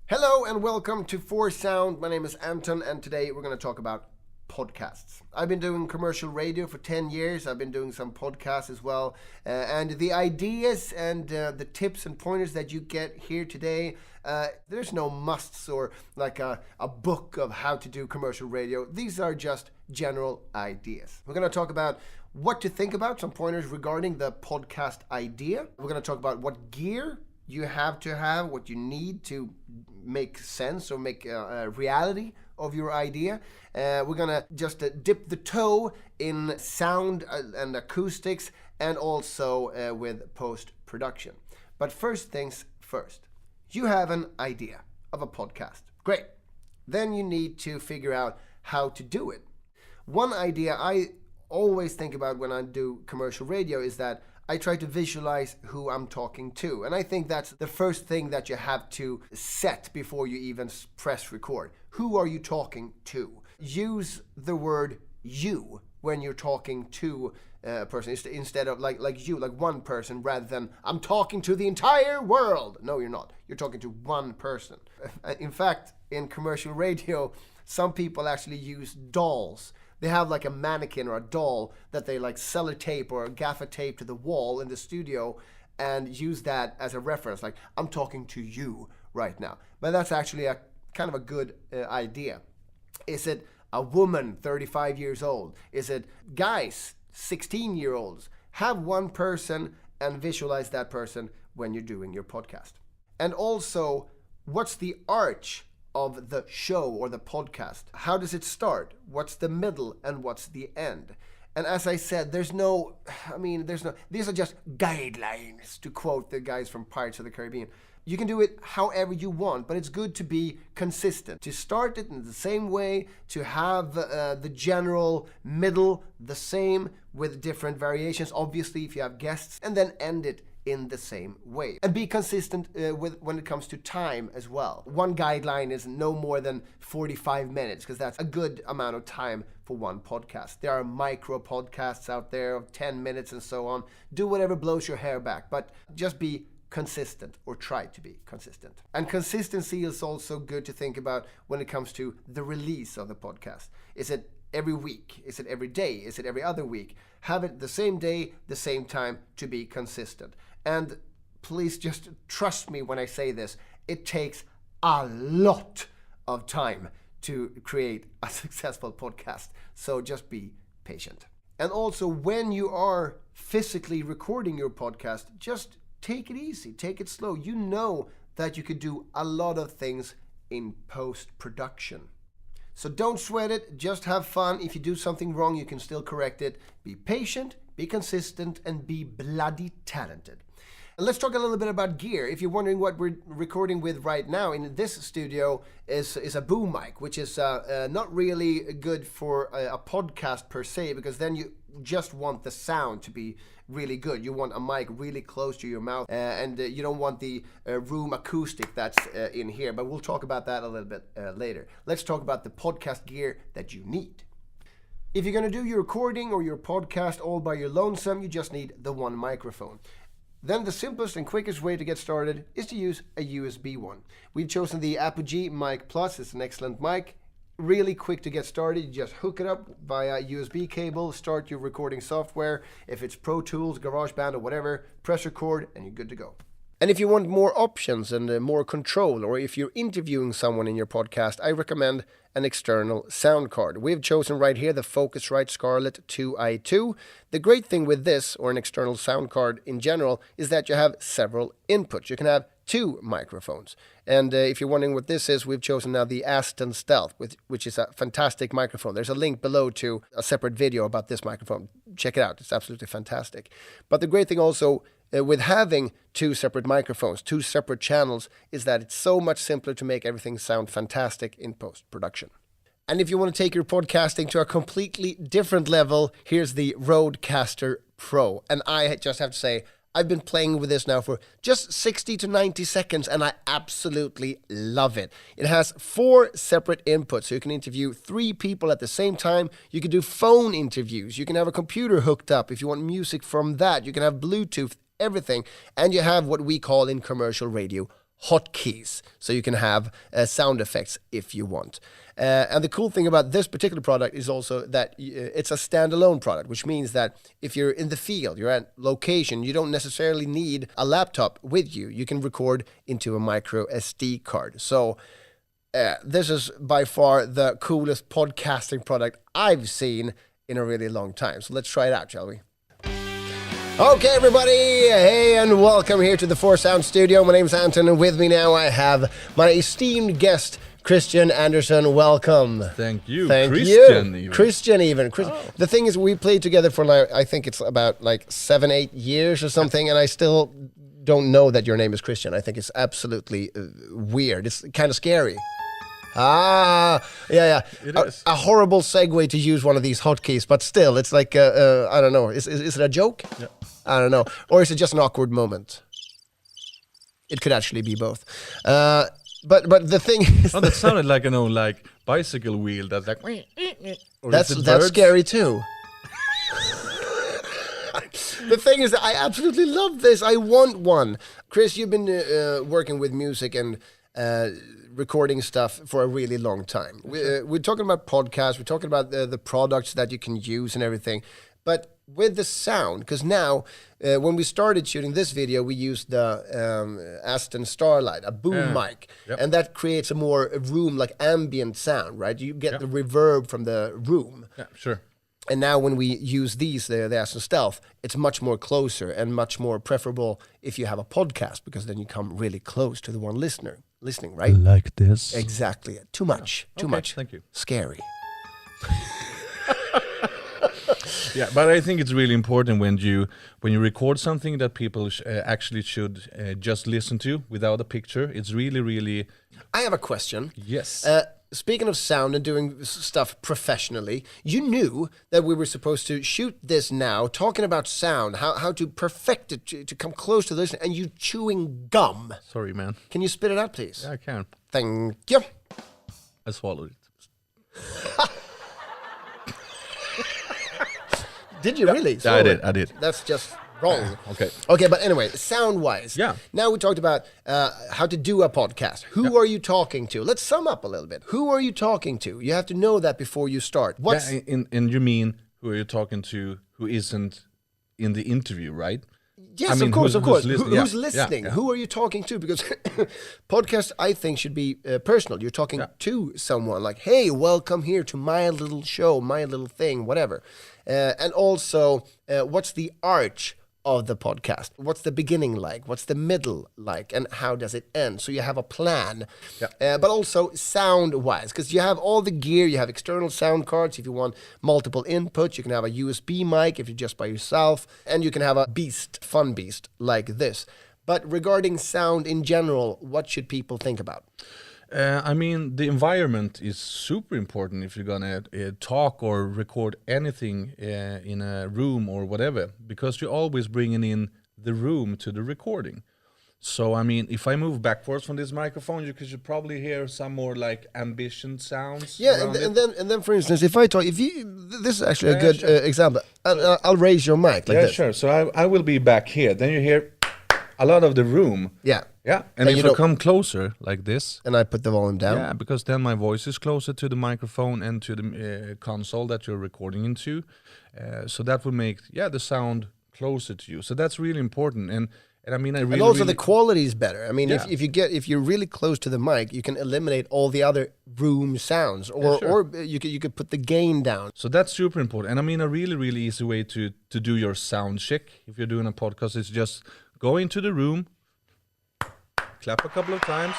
Hello and welcome to 4Sound. My name is Anton and today we're going to talk about podcasts. I've been doing commercial radio for 10 years. I've been doing some podcasts as well. And the ideas and the tips and pointers that you get here today, there's no musts or like a book of how to do commercial radio. These are just general ideas. We're going to talk about what to think about, some pointers regarding the podcast idea. We're going to talk about what gear you have to have, what you need to make sense or make a reality of your idea. We're gonna just dip the toe in sound and acoustics and also with post-production. But first things first, you have an idea of a podcast. Great. Then you need to figure out how to do it. One idea I always think about when I do commercial radio is that I try to visualize who I'm talking to. And I think that's the first thing that you have to set before you even press record. Who are you talking to? Use the word you when you're talking to a person instead of like one person rather than I'm talking to the entire world. No, you're not. You're talking to one person. In fact, in commercial radio, some people actually use dolls. They have like a mannequin or a doll that they like sellotape or gaffer tape to the wall in the studio and use that as a reference. Like, I'm talking to you right now. But that's actually a kind of a good idea. Is it a woman 35 years old? Is it guys 16-year-olds? Have one person and visualize that person when you're doing your podcast. And also, what's the arch of the show or the podcast? How does it start? What's the middle and what's the end? And as I said, these are just guidelines, to quote the guys from Pirates of the Caribbean. You can do it however you want, but it's good to be consistent. To start it in the same way, to have the general middle the same with different variations, obviously if you have guests, and then end it in the same way. And be consistent when it comes to time as well. One guideline is no more than 45 minutes because that's a good amount of time for one podcast. There are micro podcasts out there of 10 minutes and so on. Do whatever blows your hair back, but just be consistent or try to be consistent. And consistency is also good to think about when it comes to the release of the podcast. Is it every week? Is it every day? Is it every other week? Have it the same day, the same time to be consistent. And please just trust me when I say this, it takes a lot of time to create a successful podcast. So just be patient. And also when you are physically recording your podcast, just take it easy, take it slow. You know that you could do a lot of things in post-production. So don't sweat it, just have fun. If you do something wrong, you can still correct it. Be patient, be consistent, and be bloody talented. And let's talk a little bit about gear. If you're wondering what we're recording with right now in this studio is a boom mic, which is not really good for a podcast per se, because then you just want the sound to be really good. You want a mic really close to your mouth and you don't want the room acoustic that's in here, but we'll talk about that a little bit later. Let's talk about the podcast gear that you need. If you're going to do your recording or your podcast all by your lonesome, you just need the one microphone. Then the simplest and quickest way to get started is to use a USB one. We've chosen the Apogee Mic Plus. It's an excellent mic. Really quick to get started. You just hook it up via USB cable, start your recording software. If it's Pro Tools, GarageBand or whatever, press record and you're good to go. And if you want more options and more control, or if you're interviewing someone in your podcast, I recommend an external sound card. We've chosen right here the Focusrite Scarlett 2i2. The great thing with this, or an external sound card in general, is that you have several inputs. You can have two microphones. And if you're wondering what this is, we've chosen now the Aston Stealth, which is a fantastic microphone. There's a link below to a separate video about this microphone. Check it out. It's absolutely fantastic. But the great thing also with having two separate microphones, two separate channels, is that it's so much simpler to make everything sound fantastic in post-production. And if you want to take your podcasting to a completely different level, here's the Rodecaster Pro. And I just have to say, I've been playing with this now for just 60 to 90 seconds and I absolutely love it. It has 4 separate inputs, so you can interview 3 people at the same time. You can do phone interviews. You can have a computer hooked up. If you want music from that, you can have Bluetooth, everything. And you have what we call in commercial radio hotkeys, so you can have sound effects if you want. And the cool thing about this particular product is also that it's a standalone product, which means that if you're in the field, you're at location, you don't necessarily need a laptop with you. You can record into a micro SD card. So this is by far the coolest podcasting product I've seen in a really long time. So let's try it out, shall we? Okay, everybody. Hey, and welcome here to the 4Sound Studio. My name is Anton, and with me now I have my esteemed guest, Christian Anderson. Welcome. Thank you. Christian. Even. Oh. The thing is, we played together for like, I think it's about like 7-8 years or something, and I still don't know that your name is Christian. I think it's absolutely weird. It's kind of scary. Yeah. It is. A horrible segue to use one of these hotkeys, but still, it's like, I don't know. Is it a joke? Yeah. I don't know. Or is it just an awkward moment? It could actually be both. But the thing is... Oh, that sounded like, like bicycle wheel. That's like... That's scary too. The thing is that I absolutely love this. I want one. Chris, you've been working with music and... recording stuff for a really long time. We're talking about podcasts, we're talking about the products that you can use and everything, but with the sound, because now when we started shooting this video, we used the Aston Starlight, a boom mic, and that creates a more room, like ambient sound, right? You get the reverb from the room. Yeah, sure. And now when we use these, the Aston Stealth, it's much more closer and much more preferable if you have a podcast, because then you come really close to the one listening, right? Like this. Exactly. Too much. Thank you. Scary. Yeah, but I think it's really important when you record something that people actually should just listen to without a picture. It's really, really... I have a question. Yes. Speaking of sound and doing stuff professionally, you knew that we were supposed to shoot this now, talking about sound, how to perfect it, to come close to this, and you chewing gum. Sorry, man. Can you spit it out, please? Yeah, I can. Thank you. I swallowed it. Did you really? Yeah, I did. That's just wrong. Okay, but anyway, sound-wise. Yeah. Now we talked about how to do a podcast. Who are you talking to? Let's sum up a little bit. Who are you talking to? You have to know that before you start. And you mean who are you talking to who isn't in the interview, right? Yes, of course. Who's listening? Who's listening? Yeah. Who are you talking to? Because podcast, I think, should be personal. You're talking to someone like, hey, welcome here to my little show, my little thing, whatever. And also, what's the arch of the podcast? What's the beginning like? What's the middle like? And how does it end? So you have a plan. Yeah. But also sound-wise, because you have all the gear. You have external sound cards. If you want multiple inputs, you can have a USB mic if you're just by yourself. And you can have a fun beast like this. But regarding sound in general, what should people think about? I mean, the environment is super important if you're gonna talk or record anything in a room or whatever, because you're always bringing in the room to the recording. So, I mean, if I move backwards from this microphone, you should probably hear some more like ambient sounds. Yeah, and then, for instance, if this is actually a good example. I'll raise your mic like this. Sure. So I will be back here. Then you hear a lot of the room. Yeah. Yeah, and if I come closer like this... And I put the volume down? Yeah, because then my voice is closer to the microphone and to the console that you're recording into. So that will make, the sound closer to you. So that's really important. And I mean, and also the quality is better. I mean, if you're really close to the mic, you can eliminate all the other room sounds, or you could put the gain down. So that's super important. And I mean, a really, really easy way to do your sound check if you're doing a podcast is just go into the room, clap a couple of times.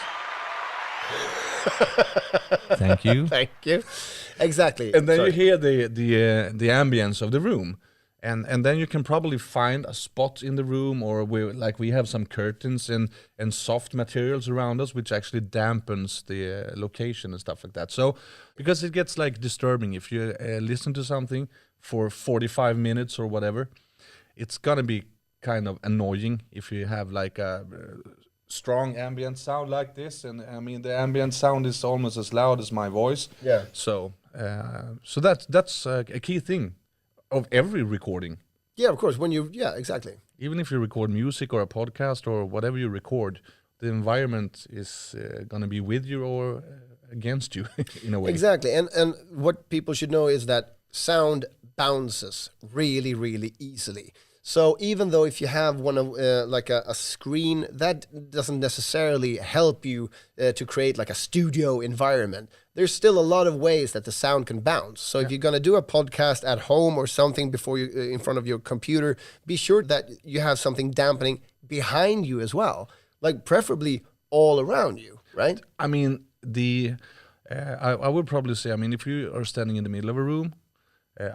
Thank you. Thank you. Exactly. And then you hear the ambience of the room. And then you can probably find a spot in the room, or we have some curtains and soft materials around us, which actually dampens the location and stuff like that. So, because it gets like disturbing if you listen to something for 45 minutes or whatever, it's gonna be kind of annoying if you have like a strong ambient sound like this. And I mean, the ambient sound is almost as loud as my voice. Yeah. So that's a key thing of every recording. Yeah, of course. Exactly. Even if you record music or a podcast or whatever you record, the environment is going to be with you or against you in a way. Exactly. And what people should know is that sound bounces really, really easily. So even though if you have one of like a screen, that doesn't necessarily help you to create like a studio environment. There's still a lot of ways that the sound can bounce. So if you're going to do a podcast at home or something before you in front of your computer, be sure that you have something dampening behind you as well, like preferably all around you, right? I mean, I would probably say, I mean, if you are standing in the middle of a room,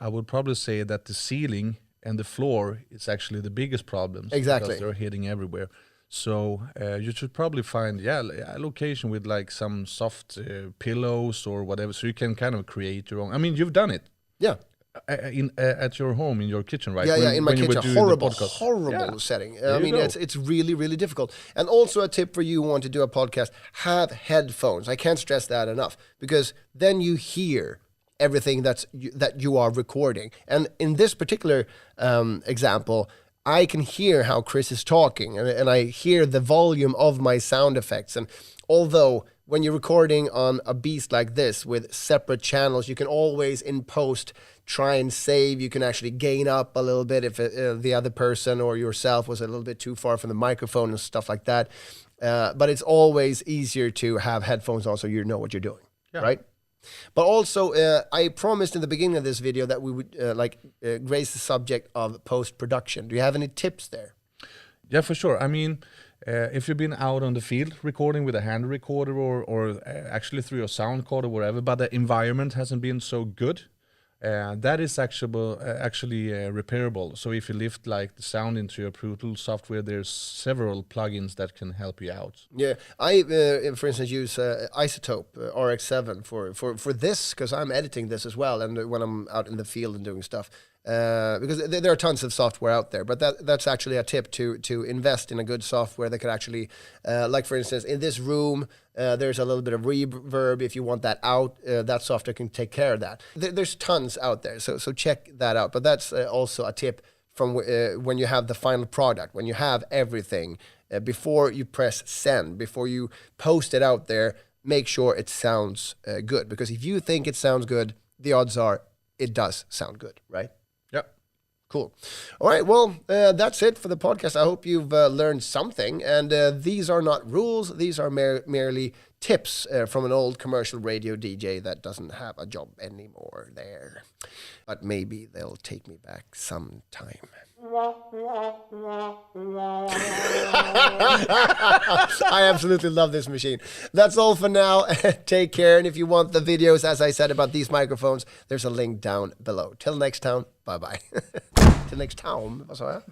I would probably say that the ceiling and the floor is actually the biggest problem. Exactly. Because they're hitting everywhere. So you should probably find, a location with like some soft pillows or whatever, so you can kind of create your own. I mean, you've done it. Yeah. At your home, in your kitchen, right? Yeah, in my kitchen. Horrible setting. I mean, go. it's really, really difficult. And also a tip for you who want to do a podcast, have headphones. I can't stress that enough, because then you hear everything that you are recording. And in this particular example, I can hear how Chris is talking, and I hear the volume of my sound effects. And although when you're recording on a beast like this with separate channels, you can always in post try and save. You can actually gain up a little bit if the other person or yourself was a little bit too far from the microphone and stuff like that. But it's always easier to have headphones on so you know what you're doing, right? But also, I promised in the beginning of this video that we would grace the subject of post-production. Do you have any tips there? Yeah, for sure. I mean, if you've been out on the field recording with a hand recorder or actually through your sound card or whatever, but the environment hasn't been so good, that is actually repairable. So if you lift like the sound into your Pro Tools software, there's several plugins that can help you out. Yeah, I for instance use Isotope RX7 for this, because I'm editing this as well, and when I'm out in the field and doing stuff. Because there are tons of software out there, but that's actually a tip to invest in a good software that could actually, like for instance, in this room, there's a little bit of reverb. If you want that out, that software can take care of that. There's tons out there, so check that out. But that's also a tip from when you have the final product, when you have everything, before you press send, before you post it out there, make sure it sounds good. Because if you think it sounds good, the odds are it does sound good, right? Cool. All right. Well, that's it for the podcast. I hope you've learned something. And these are not rules. These are merely tips from an old commercial radio DJ that doesn't have a job anymore there. But maybe they'll take me back sometime. I absolutely love this machine. That's all for now. Take care. And if you want the videos, as I said, about these microphones, there's a link down below. Till next time. Bye-bye. Till next time. Vad sa jag?